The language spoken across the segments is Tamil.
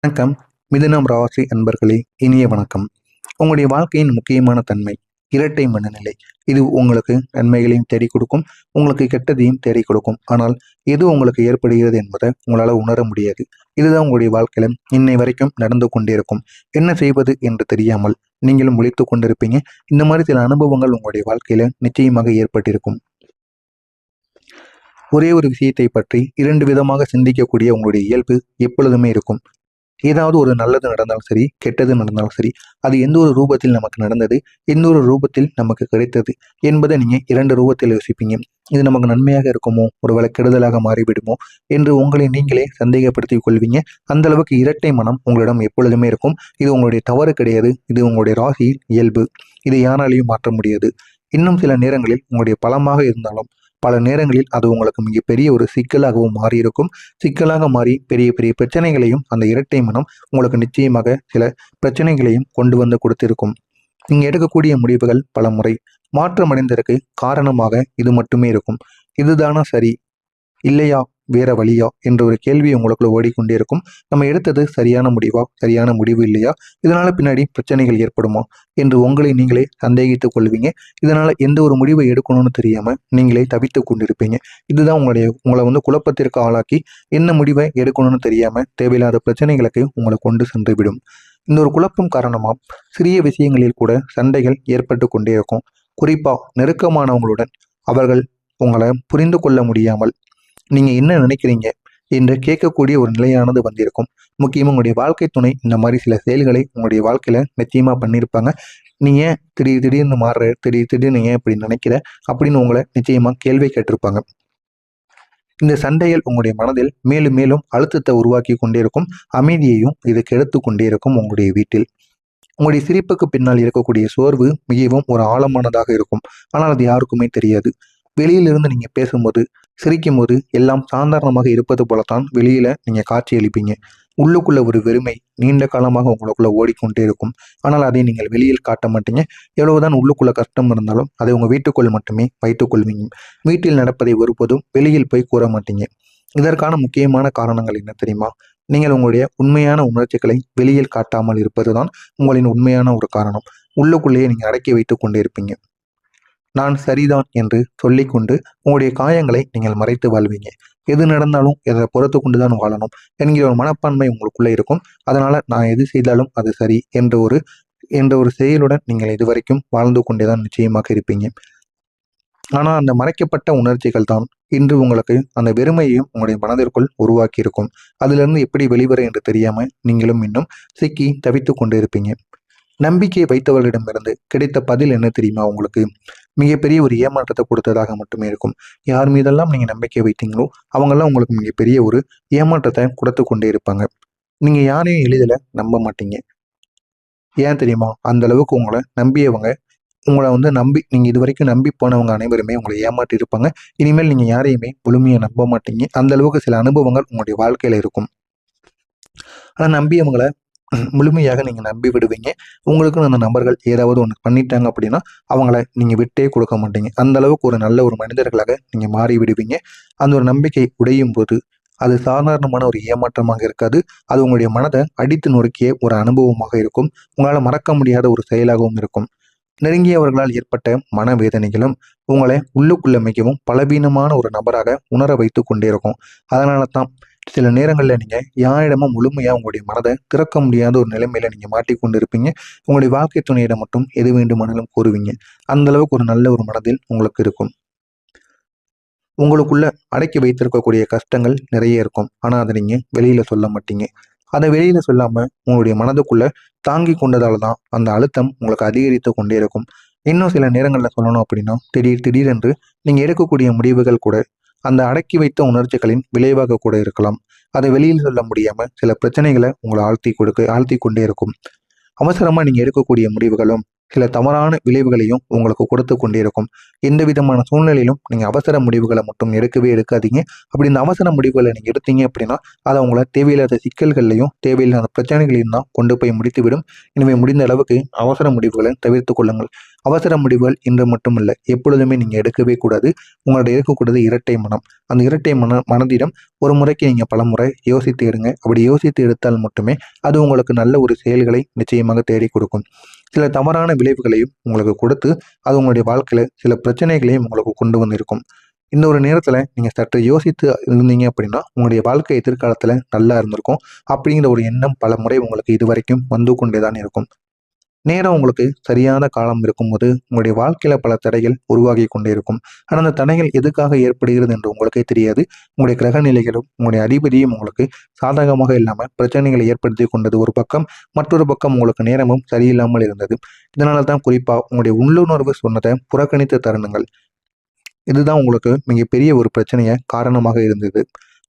வணக்கம். மிதுனம் ராசி அன்பர்களே, இனிய வணக்கம். உங்களுடைய வாழ்க்கையின் முக்கியமான தன்மை இரட்டை மனநிலை. இது உங்களுக்கு நன்மைகளையும் தேடிக் கொடுக்கும், உங்களுக்கு கெட்டதையும் தேடிக் கொடுக்கும். ஆனால் எது உங்களுக்கு ஏற்படுகிறது என்பதை உங்களால் உணர முடியாது. இதுதான் உங்களுடைய வாழ்க்கையில இன்னை வரைக்கும் நடந்து கொண்டிருக்கும். என்ன செய்வது என்று தெரியாமல் நீங்களும் முழித்து கொண்டிருப்பீங்க. இந்த மாதிரி சில அனுபவங்கள் உங்களுடைய வாழ்க்கையில நிச்சயமாக ஏற்பட்டிருக்கும். ஒரே ஒரு விஷயத்தை பற்றி இரண்டு விதமாக சிந்திக்கக்கூடிய உங்களுடைய இயல்பு எப்பொழுதுமே இருக்கும். ஏதாவது ஒரு நல்லது நடந்தாலும் சரி, கெட்டது நடந்தாலும் சரி, அது எந்த ஒரு ரூபத்தில் நமக்கு நடந்தது, எந்த ஒரு ரூபத்தில் நமக்கு கிடைத்தது என்பதை நீங்க இரண்டு ரூபத்தில் யோசிப்பீங்க. இது நமக்கு நன்மையாக இருக்குமோ, ஒருவேளை கெடுதலாக மாறிவிடுமோ என்று உங்களை நீங்களே சந்தேகப்படுத்திக் கொள்வீங்க. அந்த அளவுக்கு இரட்டை மனம் உங்களிடம் எப்பொழுதுமே இருக்கும். இது உங்களுடைய தவறு கிடையாது. இது உங்களுடைய ராசியின் இயல்பு. இதை யாராலையும் மாற்ற முடியாது. இன்னும் சில நேரங்களில் உங்களுடைய பலமாக இருந்தாலும் பல நேரங்களில் அது உங்களுக்கு மிகப்பெரிய ஒரு சிக்கலாகவும் மாறியிருக்கும். சிக்கலாக மாறி பெரிய பெரிய பிரச்சனைகளையும் அந்த இரட்டை மனம் உங்களுக்கு நிச்சயமாக சில பிரச்சனைகளையும் கொண்டு வந்து கொடுத்திருக்கும். நீங்க எடுக்கக்கூடிய முடிவுகள் பல முறை மாற்றமடைந்ததற்கு காரணமாக இது மட்டுமே இருக்கும். இதுதானா சரி, இல்லையா வேற வழியா என்ற ஒரு கேள்வி உங்களுக்குள்ள ஓடிக்கொண்டே இருக்கும். நம்ம எடுத்தது சரியான முடிவா, சரியான முடிவு இல்லையா, இதனால பின்னாடி பிரச்சனைகள் ஏற்படுமா என்று உங்களை நீங்களே சந்தேகித்துக் கொள்வீங்க. இதனால எந்த ஒரு முடிவை எடுக்கணும்னு தெரியாம நீங்களே தவித்துக் கொண்டிருப்பீங்க. இதுதான் உங்களை குழப்பத்திற்கு ஆளாக்கி என்ன முடிவை எடுக்கணும்னு தெரியாம தேவையில்லாத பிரச்சனைகளுக்கு உங்களை கொண்டு சென்று விடும். இந்த ஒரு குழப்பம் காரணமா சிறிய விஷயங்களில் கூட சண்டைகள் ஏற்பட்டு கொண்டே இருக்கும். குறிப்பா நெருக்கமானவங்களுடன் அவர்கள் உங்களை புரிந்து கொள்ள முடியாமல் நீங்க என்ன நினைக்கிறீங்க என்று கேட்கக்கூடிய ஒரு நிலையானது வந்திருக்கும். முக்கியமாக உங்களுடைய வாழ்க்கை துணை இந்த மாதிரி சில செயல்களை உங்களுடைய வாழ்க்கையில நிச்சயமா பண்ணியிருப்பாங்க. நீ ஏன் திடீர்னு மாறுற, திடீர்னு ஏன் இப்படி நினைக்கிற அப்படின்னு உங்களை நிச்சயமா கேள்வி கேட்டிருப்பாங்க. இந்த சண்டைகள் உங்களுடைய மனதில் மேலும் மேலும் அழுத்தத்தை உருவாக்கி கொண்டே இருக்கும். அமைதியையும் இது கெடுத்து கொண்டே இருக்கும். உங்களுடைய வீட்டில் உங்களுடைய சிரிப்புக்கு பின்னால் இருக்கக்கூடிய சோர்வு மிகவும் ஒரு ஆழமானதாக இருக்கும். ஆனால் அது யாருக்குமே தெரியாது. வெளியிலிருந்து நீங்க பேசும்போது, சிரிக்கும் போது எல்லாம் சாதாரணமாக இருப்பது போலத்தான் வெளியில நீங்க காட்சி அளிப்பீங்க. உள்ளுக்குள்ள ஒரு வெறுமை நீண்ட காலமாக உங்களுக்குள்ள ஓடிக்கொண்டே இருக்கும். ஆனால் அதை நீங்கள் வெளியில் காட்ட மாட்டீங்க. எவ்வளவுதான் உள்ளுக்குள்ள கஷ்டம் இருந்தாலும் அதை உங்க வீட்டுக்குள் மட்டுமே வைத்துக் கொள்வீங்க. வீட்டில் நடப்பதை ஒருபோதும் வெளியில் போய் கூற மாட்டீங்க. இதற்கான முக்கியமான காரணங்கள் என்ன தெரியுமா? நீங்கள் உங்களுடைய உண்மையான உணர்ச்சிகளை வெளியில் காட்டாமல் இருப்பதுதான் உங்களின் உண்மையான ஒரு காரணம். உள்ளுக்குள்ளேயே நீங்க அடக்கி வைத்துக் கொண்டே இருப்பீங்க. நான் சரிதான் என்று சொல்லிக்கொண்டு உங்களுடைய காயங்களை நீங்கள் மறைத்து வாழ்வீங்க. எது நடந்தாலும் இதை பொறுத்து கொண்டுதான் வாழணும் என்கிற ஒரு மனப்பான்மை உங்களுக்குள்ள இருக்கும். அதனால நான் எது செய்தாலும் அது சரி என்ற ஒரு செயலுடன் நீங்கள் இதுவரைக்கும் வாழ்ந்து கொண்டேதான் நிச்சயமாக இருப்பீங்க. ஆனா அந்த மறைக்கப்பட்ட உணர்ச்சிகள் தான் இன்று உங்களுக்கு அந்த வெறுமையையும் உங்களுடைய மனதிற்குள் உருவாக்கி இருக்கும். அதிலிருந்து எப்படி வெளிவர என்று தெரியாம நீங்களும் இன்னும் சிக்கி தவித்து கொண்டு இருப்பீங்க. நம்பிக்கை வைத்தவர்களிடமிருந்து கிடைத்த பதில் என்ன தெரியுமா உங்களுக்கு? மிகப்பெரிய ஒரு ஏமாற்றத்தை கொடுத்ததாக மட்டுமே இருக்கும். யார் மீதெல்லாம் நீங்க நம்பிக்கை வைத்தீங்களோ அவங்கெல்லாம் உங்களுக்கு மிகப்பெரிய ஒரு ஏமாற்றத்தை கொடுத்து கொண்டே இருப்பாங்க. நீங்க யாரையும் எளிதில் நம்ப மாட்டீங்க. ஏன் தெரியுமா? அந்த அளவுக்கு உங்களை நம்பியவங்க உங்களை நம்பி நீங்க இது வரைக்கும் நம்பி போனவங்க அனைவருமே உங்களை ஏமாற்றி இருப்பாங்க. இனிமேல் நீங்க யாரையுமே முழுமையை நம்ப மாட்டீங்க. அந்த அளவுக்கு சில அனுபவங்கள் உங்களுடைய வாழ்க்கையில இருக்கும். ஆனா நம்பியவங்களை முழுமையாக நீங்க நம்பி விடுவீங்க. உங்களுக்குன்னு அந்த நபர்கள் ஏதாவது ஒன்று பண்ணிட்டாங்க அப்படின்னா அவங்கள நீங்க விட்டே கொடுக்க மாட்டீங்க. அந்த அளவுக்கு ஒரு நல்ல ஒரு மனிதர்களாக நீங்க மாறி விடுவீங்க. அந்த ஒரு நம்பிக்கை உடையும் போது அது சாதாரணமான ஒரு ஏமாற்றமாக இருக்காது. அது உங்களுடைய மனதை அடித்து நொறுக்கிய ஒரு அனுபவமாக இருக்கும். உங்களால் மறக்க முடியாத ஒரு செயலாகவும் இருக்கும். நெருங்கியவர்களால் ஏற்பட்ட மனவேதனைகளும் உங்களை உள்ளுக்குள்ள மிகவும் பலவீனமான ஒரு நபராக உணர வைத்து கொண்டே இருக்கும். அதனால தான் சில நேரங்களில் நீங்க யாரிடமும் முழுமையா உங்களுடைய மனதை திறக்க முடியாத ஒரு நிலைமையில நீங்க மாட்டிக்கொண்டு இருப்பீங்க. உங்களுடைய வாழ்க்கை துணையிடம் மட்டும் எது வேண்டுமானாலும் கூறுவீங்க. அந்த அளவுக்கு ஒரு நல்ல ஒரு மனதில் உங்களுக்கு இருக்கும். உங்களுக்குள்ள அடக்கி வைத்திருக்கக்கூடிய கஷ்டங்கள் நிறைய இருக்கும். ஆனா அதை நீங்க வெளியில சொல்ல மாட்டீங்க. அதை வெளியில சொல்லாம உங்களுடைய மனதுக்குள்ள தாங்கி கொண்டதால தான் அந்த அழுத்தம் உங்களுக்கு அதிகரித்து கொண்டே இருக்கும். இன்னும் சில நேரங்களில் சொல்லணும் அப்படின்னா திடீரென்று நீங்க எடுக்கக்கூடிய முடிவுகள் கூட அந்த அடக்கி வைத்த உணர்ச்சிகளின் விளைவாக கூட இருக்கலாம். அதை வெளியில் சொல்ல முடியாம சில பிரச்சனைகளை உங்களை ஆழ்த்தி கொண்டே இருக்கும். அவசரமா நீங்க எடுக்கக்கூடிய முடிவுகளும் சில தவறான விளைவுகளையும் உங்களுக்கு கொடுத்து கொண்டே இருக்கும். எந்த விதமான சூழ்நிலையிலும் நீங்க அவசர முடிவுகளை மட்டும் எடுக்கவே எடுக்காதீங்க. அப்படி இந்த அவசர முடிவுகளை நீங்க எடுத்தீங்க அப்படின்னா அதை உங்களை தேவையில்லாத சிக்கல்கள்லையும் தேவையில்லாத பிரச்சனைகளையும் தான் கொண்டு போய் முடித்துவிடும். எனவே முடிந்த அளவுக்கு அவசர முடிவுகளை தவிர்த்து கொள்ளுங்கள். அவசர முடிவுகள் இன்று மட்டும் இல்லை, எப்பொழுதுமே நீங்கள் எடுக்கவே கூடாது. உங்கள்ட்ட இருக்கக்கூடாது இரட்டை மனம். அந்த இரட்டை மனதிடம் ஒரு முறைக்கு நீங்கள் பல முறை யோசித்து எடுங்க. அப்படி யோசித்து எடுத்தால் மட்டுமே அது உங்களுக்கு நல்ல ஒரு செயல்களை நிச்சயமாக தேடி கொடுக்கும். சில தவறான விளைவுகளையும் உங்களுக்கு கொடுத்து அது உங்களுடைய வாழ்க்கையில் சில பிரச்சனைகளையும் உங்களுக்கு கொண்டு வந்திருக்கும். இந்த ஒரு நேரத்தில் நீங்கள் சற்று யோசித்து இருந்தீங்க அப்படின்னா உங்களுடைய வாழ்க்கை எதிர்காலத்தில் நல்லா இருந்திருக்கும். அப்படிங்கிற ஒரு எண்ணம் பல முறை உங்களுக்கு இதுவரைக்கும் வந்து கொண்டே தான் இருக்கும். நேரம் உங்களுக்கு சரியான காலம் இருக்கும்போது உங்களுடைய வாழ்க்கையில பல தடைகள் உருவாகி கொண்டே இருக்கும். ஆனால் அந்த தடைகள் எதுக்காக ஏற்படுகிறது என்று உங்களுக்கே தெரியாது. உங்களுடைய கிரக நிலைகளும் உங்களுடைய அதிபதியும் உங்களுக்கு சாதகமாக இல்லாமல் பிரச்சனைகளை ஏற்படுத்தி கொண்டது ஒரு பக்கம், மற்றொரு பக்கம் உங்களுக்கு நேரமும் சரியில்லாமல் இருந்தது. இதனால தான் குறிப்பாக உங்களுடைய உள்ளுணர்வு சொன்னதை புறக்கணித்த தருணங்கள் இதுதான் உங்களுக்கு மிகப்பெரிய ஒரு பிரச்சனையை காரணமாக இருந்தது.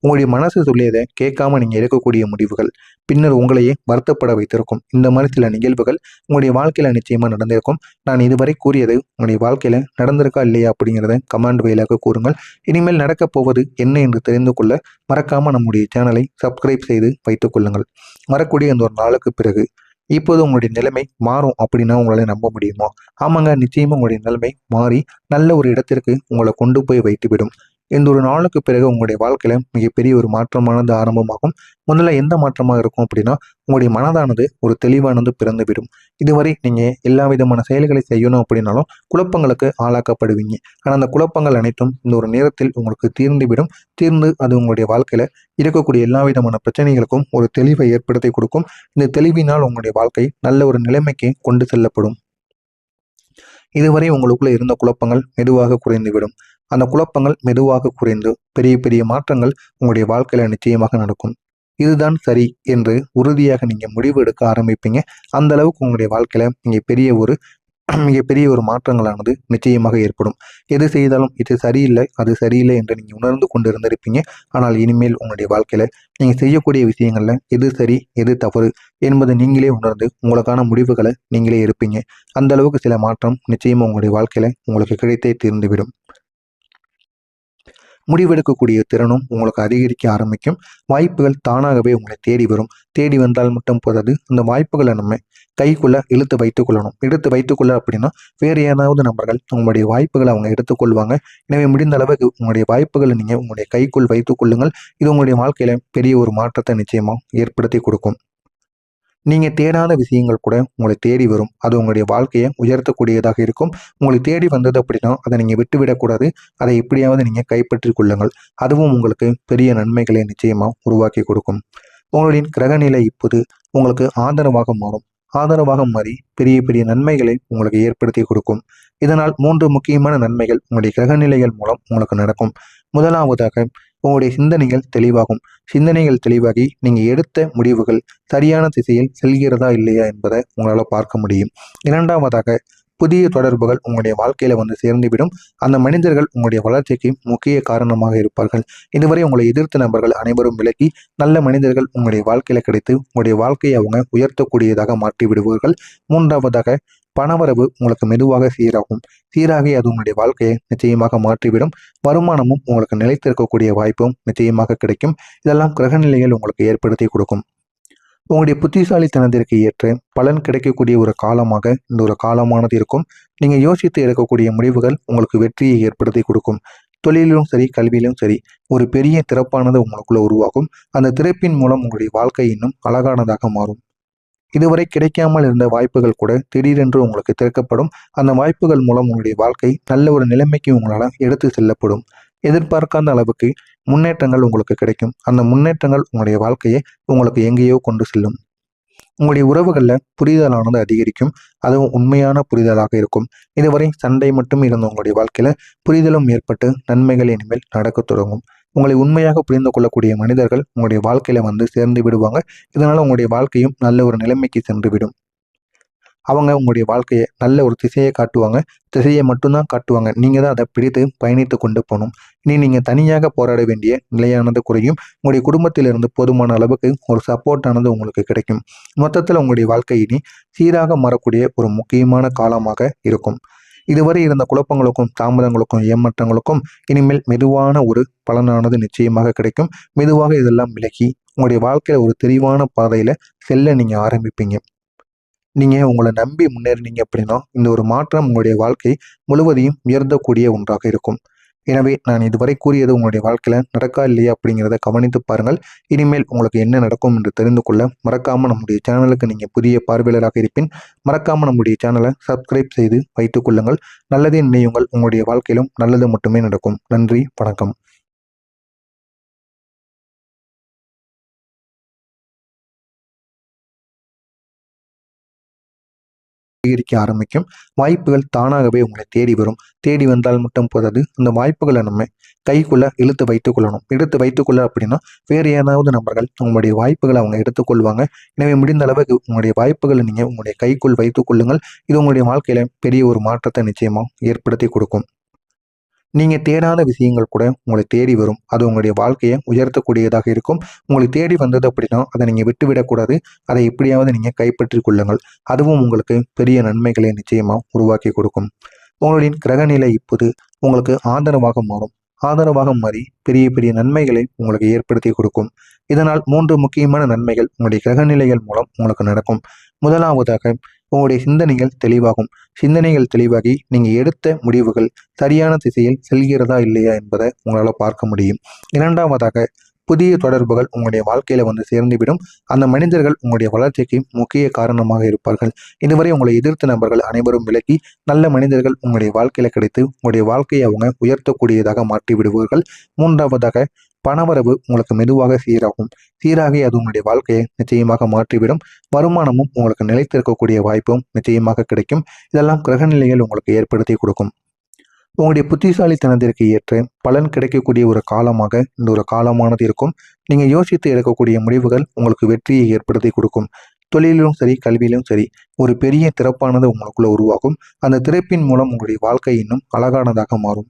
உங்களுடைய மனசு சொல்லியதை கேட்காம நீங்கள் எடுக்கக்கூடிய முடிவுகள் பின்னர் உங்களையே வருத்தப்பட வைத்திருக்கும். இந்த மாதிரி சில நிகழ்வுகள் உங்களுடைய வாழ்க்கையில் நிச்சயமாக நடந்திருக்கும். நான் இதுவரை கூறியது உங்களுடைய வாழ்க்கையில் நடந்திருக்கா இல்லையா அப்படிங்கிறத கமெண்ட் வாயிலாக கூறுங்கள். இனிமேல் நடக்கப் போவது என்ன என்று தெரிந்து கொள்ள மறக்காமல் நம்முடைய சேனலை சப்ஸ்கிரைப் செய்து வைத்துக் கொள்ளுங்கள். வரக்கூடிய இந்த ஒரு நாளுக்கு பிறகு இப்போது உங்களுடைய நிலைமை மாறும் அப்படின்னா உங்களால நம்ப முடியுமா? ஆமாங்க, நிச்சயமா உங்களுடைய நிலைமை மாறி நல்ல ஒரு இடத்திற்கு உங்களை கொண்டு போய் வைத்துவிடும். இந்த ஒரு நாளுக்கு பிறகு உங்களுடைய வாழ்க்கையில மிகப்பெரிய ஒரு மாற்றமானது ஆரம்பமாகும். முதல்ல எந்த மாற்றமாக இருக்கும் அப்படின்னா உங்களுடைய மனதானது ஒரு தெளிவானது பிறந்துவிடும். இதுவரை நீங்க எல்லா விதமான செயல்களை செய்யணும் அப்படின்னாலும் குழப்பங்களுக்கு ஆளாக்கப்படுவீங்க. ஆனால் அந்த குழப்பங்கள் அனைத்தும் இந்த ஒரு நேரத்தில் உங்களுக்கு தீர்ந்துவிடும். தீர்ந்து அது உங்களுடைய வாழ்க்கையில இருக்கக்கூடிய எல்லா விதமான பிரச்சனைகளுக்கும் ஒரு தெளிவை ஏற்படுத்தி கொடுக்கும். இந்த தெளிவினால் உங்களுடைய வாழ்க்கை நல்ல ஒரு நிலைமைக்கு கொண்டு செல்லப்படும். இதுவரை உங்களுக்குள்ள இருந்த குழப்பங்கள் மெதுவாக குறைந்துவிடும். அந்த குழப்பங்கள் மெதுவாக குறைந்து பெரிய பெரிய மாற்றங்கள் உங்களுடைய வாழ்க்கையில நிச்சயமாக நடக்கும். இதுதான் சரி என்று உறுதியாக நீங்க முடிவு எடுக்க ஆரம்பிப்பீங்க. அந்த அளவுக்கு உங்களுடைய வாழ்க்கையில நீங்க மிகப்பெரிய ஒரு மாற்றங்களானது நிச்சயமாக ஏற்படும். எது செய்தாலும் இது சரியில்லை அது சரியில்லை என்று நீங்க உணர்ந்து கொண்டு இருந்திருப்பீங்க. ஆனால் இனிமேல் உங்களுடைய வாழ்க்கையில நீங்க செய்யக்கூடிய விஷயங்கள்ல எது சரி எது தவறு என்பதை நீங்களே உணர்ந்து உங்களுக்கான முடிவுகளை நீங்களே எடுப்பீங்க. அந்த அளவுக்கு சில மாற்றம் நிச்சயமா உங்களுடைய வாழ்க்கையில உங்களுக்கு கிடைத்தே தீர்ந்துவிடும். முடிவெடுக்கக்கூடிய திறனும் உங்களுக்கு அதிகரிக்க ஆரம்பிக்கும். வாய்ப்புகள் தானாகவே உங்களை தேடி வரும். தேடி வந்தால் மட்டும் போதாது, அந்த வாய்ப்புகளை நம்ம கைக்குள்ள இழுத்து வைத்துக்கொள்ளணும். எடுத்து வைத்துக்கொள்ள அப்படின்னா வேறு ஏதாவது நபர்கள் உங்களுடைய வாய்ப்புகளை அவங்க எடுத்துக்கொள்வாங்க. எனவே முடிந்த அளவுக்கு உங்களுடைய வாய்ப்புகளை நீங்கள் உங்களுடைய கைக்குள் வைத்துக் கொள்ளுங்கள். இது உங்களுடைய வாழ்க்கையில பெரிய ஒரு மாற்றத்தை நிச்சயமாக ஏற்படுத்தி கொடுக்கும். நீங்க தேடாத விஷயங்கள் கூட உங்களை தேடி வரும். அது உங்களுடைய வாழ்க்கையை உயர்த்தக்கூடியதாக இருக்கும். உங்களை தேடி வந்தது அப்படின்னா அதை நீங்க விட்டுவிடக்கூடாது. அதை எப்படியாவது நீங்க கைப்பற்றிக் கொள்ளுங்கள். அதுவும் உங்களுக்கு பெரிய நன்மைகளை நிச்சயமா உருவாக்கி கொடுக்கும். உங்களுடைய கிரகநிலை இப்போது உங்களுக்கு ஆதரவாக மாறும். ஆதரவாக மாறி பெரிய பெரிய நன்மைகளை உங்களுக்கு ஏற்படுத்தி கொடுக்கும். இதனால் 3 முக்கியமான நன்மைகள் உங்களுடைய கிரகநிலைகள் மூலம் உங்களுக்கு நடக்கும். முதலாவதாக உங்களுடைய சிந்தனைகள் தெளிவாகும். சிந்தனைகள் தெளிவாகி நீங்க எடுத்த முடிவுகள் சரியான திசையில் செல்கிறதா இல்லையா என்பதை உங்களால் பார்க்க முடியும். இரண்டாவதாக புதிய தொடர்புகள் உங்களுடைய வாழ்க்கையில வந்து சேர்ந்துவிடும். அந்த மனிதர்கள் உங்களுடைய வளர்ச்சிக்கு முக்கிய காரணமாக இருப்பார்கள். இதுவரை உங்களை எதிர்த்த நபர்கள் அனைவரும் விலகி நல்ல மனிதர்கள் உங்களுடைய வாழ்க்கையில கிடைத்து உங்களுடைய வாழ்க்கையை அவங்க உயர்த்தக்கூடியதாக மாற்றி விடுவார்கள். மூன்றாவதாக பணவரவு உங்களுக்கு மெதுவாக சீராகும். சீராகி அது உங்களுடைய வாழ்க்கையை நிச்சயமாக மாற்றிவிடும். வருமானமும் உங்களுக்கு நிலைத்திருக்கக்கூடிய வாய்ப்பும் நிச்சயமாக கிடைக்கும். இதெல்லாம் கிரகநிலைகள் உங்களுக்கு ஏற்படுத்தி கொடுக்கும். உங்களுடைய புத்திசாலித்தனத்திற்கு ஏற்ற பலன் கிடைக்கக்கூடிய ஒரு காலமாக இந்த ஒரு காலமானது இருக்கும். நீங்க யோசித்து எடுக்கக்கூடிய முடிவுகள் உங்களுக்கு வெற்றியை ஏற்படுத்தி கொடுக்கும். தொழிலும் சரி கல்வியிலும் சரி ஒரு பெரிய திறப்பானது உங்களுக்குள்ள உருவாகும். அந்த திறப்பின் மூலம் உங்களுடைய வாழ்க்கை இன்னும் அழகானதாக மாறும். இதுவரை கிடைக்காமல் இருந்த வாய்ப்புகள் கூட திடீரென்று உங்களுக்கு திறக்கப்படும். அந்த வாய்ப்புகள் மூலம் உங்களுடைய வாழ்க்கை நல்ல ஒரு நிலைமைக்கு உங்களால் எடுத்து செல்லப்படும். எதிர்பார்க்காத அளவுக்கு முன்னேற்றங்கள் உங்களுக்கு கிடைக்கும். அந்த முன்னேற்றங்கள் உங்களுடைய வாழ்க்கையை உங்களுக்கு எங்கேயோ கொண்டு செல்லும். உங்களுடைய உறவுகளில் புரிதலானது அதிகரிக்கும். அதுவும் உண்மையான புரிதலாக இருக்கும். இதுவரை சண்டை மட்டும் இருந்த உங்களுடைய வாழ்க்கையில புரிதலும் ஏற்பட்டு நன்மைகள் இனிமேல் நடக்க தொடங்கும். உங்களை உண்மையாக புரிந்து கொள்ளக்கூடிய மனிதர்கள் உங்களுடைய வாழ்க்கையில வந்து சேர்ந்து விடுவாங்க. இதனால உங்களுடைய வாழ்க்கையும் நல்ல ஒரு நிலைமைக்கு சென்று விடும். அவங்க உங்களுடைய வாழ்க்கையை நல்ல ஒரு திசையை காட்டுவாங்க. திசையை மட்டும்தான் காட்டுவாங்க. நீங்க தான் அதை பிடித்து பயணித்து கொண்டு போகணும். இனி நீங்க தனியாக போராட வேண்டிய நிலையானது குறையும். உங்களுடைய குடும்பத்திலிருந்து போதுமான அளவுக்கு ஒரு சப்போர்ட்டானது உங்களுக்கு கிடைக்கும். மொத்தத்தில் உங்களுடைய வாழ்க்கை இனி சீராக மாறக்கூடிய ஒரு முக்கியமான காலமாக இருக்கும். இதுவரை இருந்த குழப்பங்களுக்கும் தாமதங்களுக்கும் ஏமாற்றங்களுக்கும் இனிமேல் மெதுவான ஒரு பலனானது நிச்சயமாக கிடைக்கும். மெதுவாக இதெல்லாம் விலகி உங்களுடைய வாழ்க்கையில ஒரு தெளிவான பாதையில செல்ல நீங்க ஆரம்பிப்பீங்க. நீங்கள் உங்களை நம்பி முன்னேறினீங்க அப்படின்னா இந்த ஒரு மாற்றம் உங்களுடைய வாழ்க்கை முழுவதையும் உயர்த்தக்கூடிய ஒன்றாக இருக்கும். எனவே நான் இதுவரை கூறியது உங்களுடைய வாழ்க்கையில் நடக்கா இல்லையா அப்படிங்கிறத கவனித்து பாருங்கள். இனிமேல் உங்களுக்கு என்ன நடக்கும் என்று தெரிந்து கொள்ள மறக்காமல் நம்முடைய சேனலுக்கு நீங்கள் புதிய பார்வையாளராக இருப்பின் மறக்காமல் நம்முடைய சேனலை சப்ஸ்கிரைப் செய்து வைத்துக் கொள்ளுங்கள். நல்லதே நினையுங்கள், உங்களுடைய வாழ்க்கையிலும் நல்லது மட்டுமே நடக்கும். நன்றி, வணக்கம். அதிகரிக்க ஆரம்பிக்கும். வாய்ப்புகள் தானாகவே உங்களை தேடி வரும். தேடி வந்தால் மட்டும் போதாது, அந்த வாய்ப்புகளை நம்ம கைக்குள்ள இழுத்து வைத்துக் கொள்ளணும். எடுத்து வைத்துக்கொள்ள அப்படின்னா வேறு ஏதாவது நபர்கள் உங்களுடைய வாய்ப்புகளை அவங்க எடுத்துக்கொள்வாங்க. எனவே முடிந்த அளவுக்கு உங்களுடைய வாய்ப்புகளை நீங்கள் உங்களுடைய கைக்குள் வைத்துக் கொள்ளுங்கள். இது உங்களுடைய வாழ்க்கையில பெரிய ஒரு மாற்றத்தை நிச்சயமாக ஏற்படுத்தி கொடுக்கும். நீங்க தேடாத விஷயங்கள் கூட உங்களை தேடி வரும். அது உங்களுடைய வாழ்க்கையை உயர்த்தக்கூடியதாக இருக்கும். உங்களை தேடி வந்தது அப்படின்னா அதை நீங்க விட்டுவிடக்கூடாது. அதை எப்படியாவது நீங்க கைப்பற்றிக் கொள்ளுங்கள். அதுவும் உங்களுக்கு பெரிய நன்மைகளை நிச்சயமா உருவாக்கி கொடுக்கும். உங்களுடைய கிரகநிலை இப்போது உங்களுக்கு ஆதரவாக மாறும். ஆதரவாக மாறி பெரிய பெரிய நன்மைகளை உங்களுக்கு ஏற்படுத்தி கொடுக்கும். இதனால் 3 முக்கியமான நன்மைகள் உங்களுடைய கிரகநிலைகள் மூலம் உங்களுக்கு நடக்கும். முதலாவதாக உங்களுடைய சிந்தனைகள் தெளிவாகும். சிந்தனைகள் தெளிவாகி நீங்க எடுத்த முடிவுகள் சரியான திசையில் செல்கிறதா இல்லையா என்பதை உங்களால் பார்க்க முடியும். இரண்டாவதாக புதிய தொடர்புகள் உங்களுடைய வாழ்க்கையில வந்து சேர்ந்துவிடும். அந்த மனிதர்கள் உங்களுடைய வளர்ச்சிக்கு முக்கிய காரணமாக இருப்பார்கள். இதுவரை உங்களை எதிர்த்த நபர்கள் அனைவரும் விலகி நல்ல மனிதர்கள் உங்களுடைய வாழ்க்கையில கிடைத்து உங்களுடைய வாழ்க்கையை அவங்க உயர்த்தக்கூடியதாக மாற்றி விடுவார்கள். மூன்றாவதாக பணவரவு உங்களுக்கு மெதுவாக சீராகும். சீராகி அது உங்களுடைய வாழ்க்கையை நிச்சயமாக மாற்றிவிடும். வருமானமும் உங்களுக்கு நிலைத்திருக்கக்கூடிய வாய்ப்பும் நிச்சயமாக கிடைக்கும். இதெல்லாம் கிரகநிலைகள் உங்களுக்கு ஏற்படுத்தி கொடுக்கும். உங்களுடைய புத்திசாலித்தனத்திற்கு ஏற்ற பலன் கிடைக்கக்கூடிய ஒரு காலமாக இந்த ஒரு காலமானது இருக்கும். நீங்க யோசித்து எடுக்கக்கூடிய முடிவுகள் உங்களுக்கு வெற்றியை ஏற்படுத்தி கொடுக்கும். தொழிலிலும் சரி, கல்வியிலும் சரி, ஒரு பெரிய திறப்பானது உங்களுக்குள்ள உருவாகும். அந்த திறப்பின் மூலம் உங்களுடைய வாழ்க்கை இன்னும் அழகானதாக மாறும்.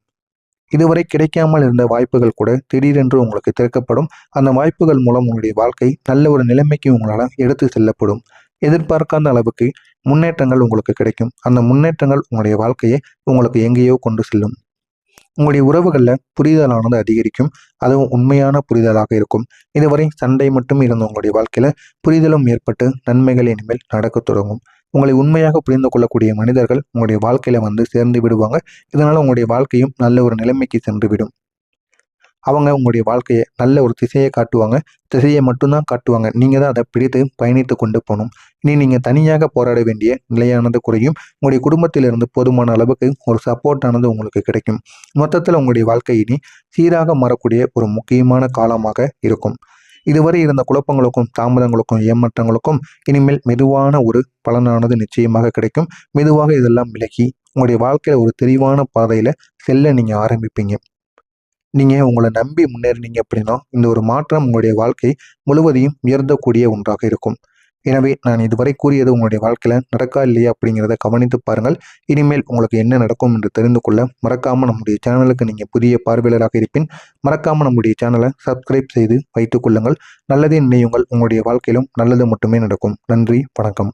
இதுவரை கிடைக்காமல் இருந்த வாய்ப்புகள் கூட திடீரென்று உங்களுக்கு திறக்கப்படும். அந்த வாய்ப்புகள் மூலம் உங்களுடைய வாழ்க்கை நல்ல ஒரு நிலைமைக்கு உங்களால் எடுத்து செல்லப்படும். எதிர்பார்க்காத அளவுக்கு முன்னேற்றங்கள் உங்களுக்கு கிடைக்கும். அந்த முன்னேற்றங்கள் உங்களுடைய வாழ்க்கையை உங்களுக்கு எங்கேயோ கொண்டு செல்லும். உங்களுடைய உறவுகளில் புரிதலானது அதிகரிக்கும். அதுவும் உண்மையான புரிதலாக இருக்கும். இதுவரை சண்டை மட்டும் இருந்த உங்களுடைய வாழ்க்கையில புரிதலும் ஏற்பட்டு நன்மைகள் இனிமேல் நடக்க தொடங்கும். உங்களை உண்மையாக புரிந்து கொள்ளக்கூடிய மனிதர்கள் உங்களுடைய வாழ்க்கையில வந்து சேர்ந்து விடுவாங்க. இதனால உங்களுடைய வாழ்க்கையும் நல்ல ஒரு நிலைமைக்கு சென்று விடும். அவங்க உங்களுடைய வாழ்க்கையை நல்ல ஒரு திசையை காட்டுவாங்க. திசையை மட்டும்தான் காட்டுவாங்க. நீங்க தான் அதை பிடித்து பயணித்து கொண்டு போகணும். இனி நீங்க தனியாக போராட வேண்டிய நிலையானது குறையும். உங்களுடைய குடும்பத்திலிருந்து போதுமான அளவுக்கு ஒரு சப்போர்ட்டானது உங்களுக்கு கிடைக்கும். மொத்தத்தில் உங்களுடைய வாழ்க்கை இனி சீராக மாறக்கூடிய ஒரு முக்கியமான காலமாக இருக்கும். இதுவரை இருந்த குழப்பங்களுக்கும் தாமதங்களுக்கும் ஏமாற்றங்களுக்கும் இனிமேல் மெதுவான ஒரு பலனானது நிச்சயமாக கிடைக்கும். மெதுவாக இதெல்லாம் விலகி உங்களுடைய வாழ்க்கையில ஒரு தெளிவான பாதையில செல்ல நீங்க ஆரம்பிப்பீங்க. நீங்க உங்களை நம்பி முன்னேறினீங்க அப்படின்னா இந்த ஒரு மாற்றம் உங்களுடைய வாழ்க்கை முழுவதையும் உயர்த்தக்கூடிய ஒன்றாக இருக்கும். எனவே நான் இதுவரை கூறியது உங்களுடைய வாழ்க்கையில நடக்கா இல்லையா அப்படிங்கிறத கவனித்து பாருங்கள். இனிமேல் உங்களுக்கு என்ன நடக்கும் என்று தெரிந்து கொள்ள மறக்காம நம்முடைய சேனலுக்கு நீங்க புதிய பார்வையாளராக இருப்பின் மறக்காம நம்முடைய சேனலை சப்ஸ்கிரைப் செய்து வைத்துக் கொள்ளுங்கள். நல்லதே நினையுங்கள், உங்களுடைய வாழ்க்கையிலும் நல்லது மட்டுமே நடக்கும். நன்றி, வணக்கம்.